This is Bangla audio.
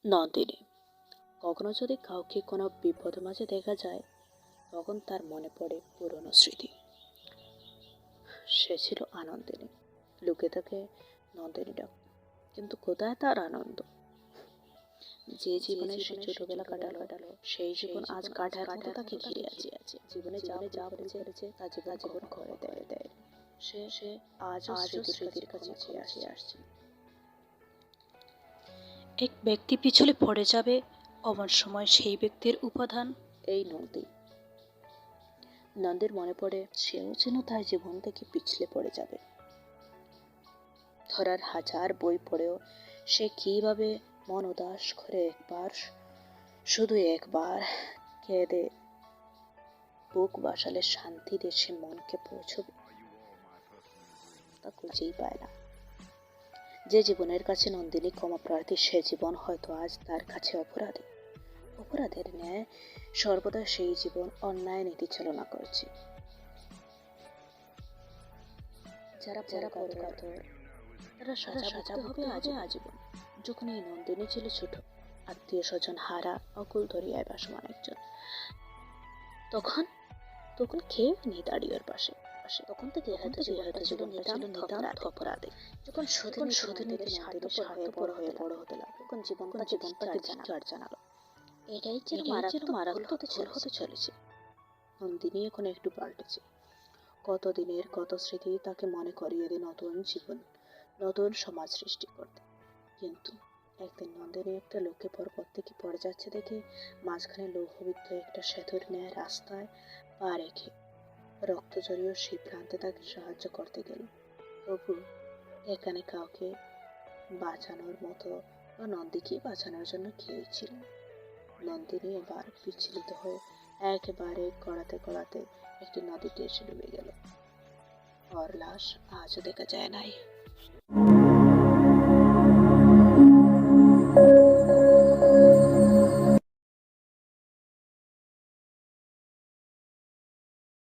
নন্দিনী। কখনো যদি কাউকে কোনো বিপদের মাঝে দেখা যায়, তখন তার মনে পড়ে পুরনো স্মৃতি। সে ছিল আনন্দিনী, লুকে থাকে নন্দিনী ডাক। কিন্তু কোথায় তার আনন্দ? যে জীবনে সে ছোটবেলা কাটালো, সেই জীবন আজ কাটার মতো তাকে ঘিরে আছে। জীবনে যা করেছে তা জীবন করে দেয়। সে আজও স্মৃতির কাছে আসছে। এক ব্যক্তি পিছলে পড়ে যাবে, অমন সময় সেই ব্যক্তির উপাদান এই নন্দের মনে পড়ে সেও যেন তার জীবন থেকে পিছলে পড়ে যাবে। ধরার হাজার বই পড়েও সে কিভাবে মন উদাস করে শুধু একবার কেঁদে বুক বাসালে শান্তি দেশে মনকে পৌঁছবে, তা খুঁজেই পায় না। যে জীবনের কাছে নন্দিনী ক্ষমা প্রার্থী, সে জীবন হয়তো আজ তার কাছে অপরাধের ন্যায় সর্বদা সেই জীবন অন্যায় নীতি চালনা করছে। যারা পরকাতর তারা সাজা হবে আজীবন। যখন এই নন্দিনী ছিল ছোট, আত্মীয় স্বজন হারা, অকুল ধরিয়ায় বাসমান একজন, তখন কেউ নেই দাঁড়িয়ে ওর পাশে। তখন থেকে হয়তো জীবনটা ছিল নিতান্ত অপরাধে। যখন শুধু নিতে স্বার্থপর হয়ে বড় হতে লাগলো, তখন জীবনটাকে ধিক্কার জানালো। এটাই যেন মারাত্মক ভুল হতে চলেছে। নন্দিনী এখন একটু পাল্টেছে। কত স্মৃতি তাকে মনে করিয়ে দেয় নতুন জীবন, নতুন সমাজ সৃষ্টি করতে। কিন্তু একদিন নন্দিনী একটা লোককে পর্বত থেকে পড়ে যাচ্ছে দেখে মাঝখানে লৌহবিদ্ধ একটা সেতুর ন্যায় রাস্তায় পা রেখে রক্ত জড়িয়ে সেই প্রান্তে তাকে সাহায্য করতে গেল। তবু এখানে কাউকে বাঁচানোর মতো বা নন্দীকে বাঁচানোর জন্য কেউই ছিল। নন্দিনী এবার বিচলিত হয়ে একেবারে গড়াতে একটি নদীতে এসে ডুবে গেল। ওর লাশ আজও দেখা যায় নাই।